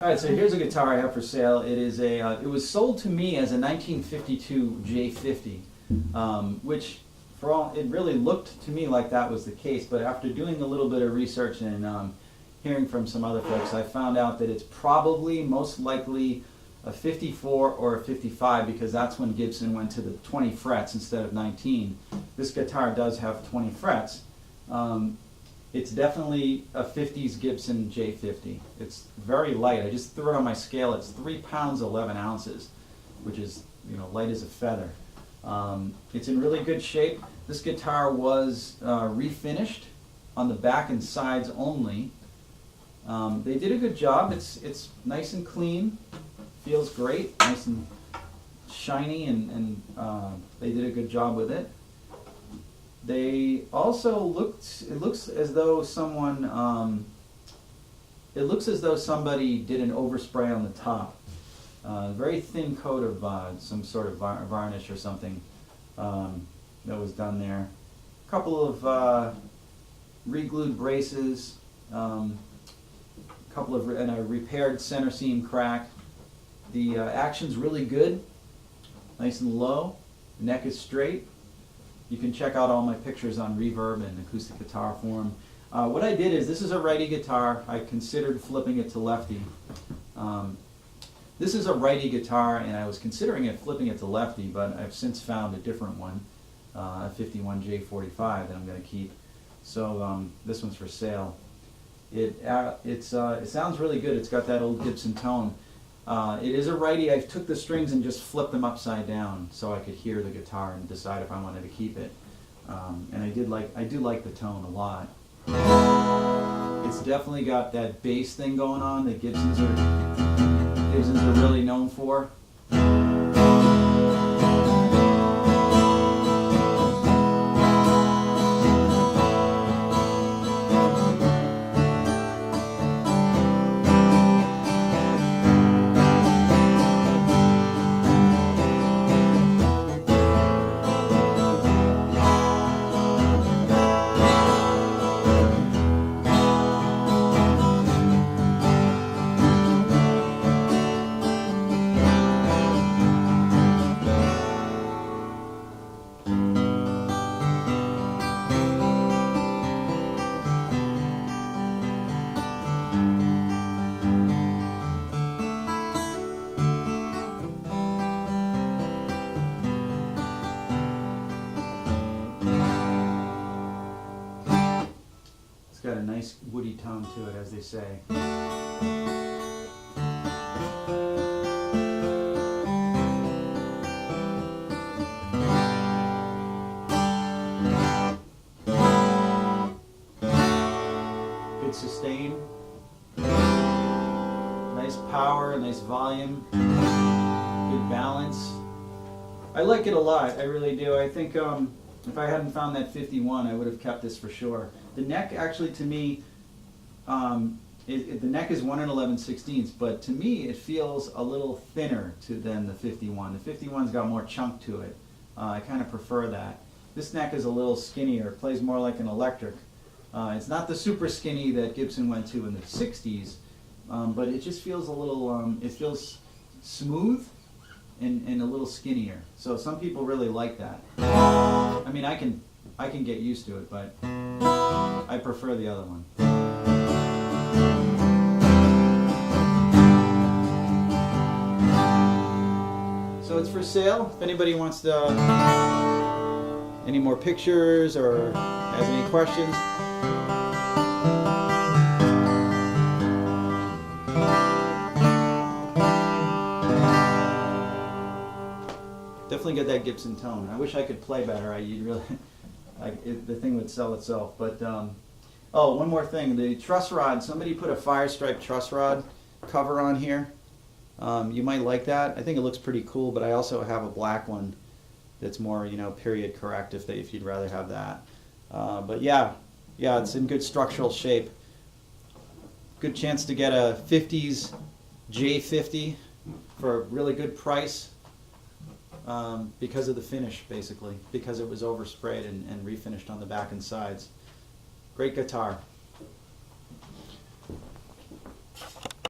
All right, so here's a guitar I have for sale. It is it was sold to me as a 1952 J50, which it really looked to me like that was the case. But after doing a little bit of research and hearing from some other folks, I found out that it's probably most likely a 54 or a 55 because that's when Gibson went to the 20 frets instead of 19. This guitar does have 20 frets. It's definitely a 50s Gibson J50. It's very light. I just threw it on my scale. It's 3 pounds 11 ounces, which is, you know, light as a feather. It's in really good shape. This guitar was refinished on the back and sides only. They did a good job. It's nice and clean. Feels great. Nice and shiny, and they did a good job with it. They also it looks as though someone, it looks as though somebody did an overspray on the top. Very thin coat of some sort of varnish or something that was done there. A couple of re-glued braces, and a repaired center seam crack. The action's really good, nice and low. The neck is straight. You can check out all my pictures on Reverb and Acoustic Guitar Forum. What I did is, this is a righty guitar. I considered flipping it to lefty. This is a righty guitar, and I was considering flipping it to lefty, but I've since found a different one, a 51 J45 that I'm going to keep. So this one's for sale. It sounds really good. It's got that old Gibson tone. It is a righty. I took the strings and just flipped them upside down so I could hear the guitar and decide if I wanted to keep it. And I do like the tone a lot. It's definitely got that bass thing going on that Gibsons are really known for. Got a nice woody tone to it, as they say. Good sustain, nice power, nice volume, good balance. I like it a lot, I really do. I think if I hadn't found that 51, I would have kept this for sure. The neck, actually, to me, the neck is 1 11/16, but to me it feels a little thinner than the 51. The 51's got more chunk to it. I kind of prefer that. This neck is a little skinnier. It plays more like an electric. It's not the super skinny that Gibson went to in the 60s, but it just feels a little, it feels smooth and a little skinnier. So some people really like that. I mean, I can get used to it, but I prefer the other one. So it's for sale. If anybody wants to, any more pictures or has any questions. Definitely get that Gibson tone. I wish I could play better. The thing would sell itself. But oh, one more thing. The truss rod. Somebody put a fire stripe truss rod cover on here. You might like that. I think it looks pretty cool. But I also have a black one that's more, you know, period correct if you'd rather have that. But yeah, it's in good structural shape. Good chance to get a 50s J50 for a really good price. Because of the finish, basically, because it was oversprayed and refinished on the back and sides. Great guitar.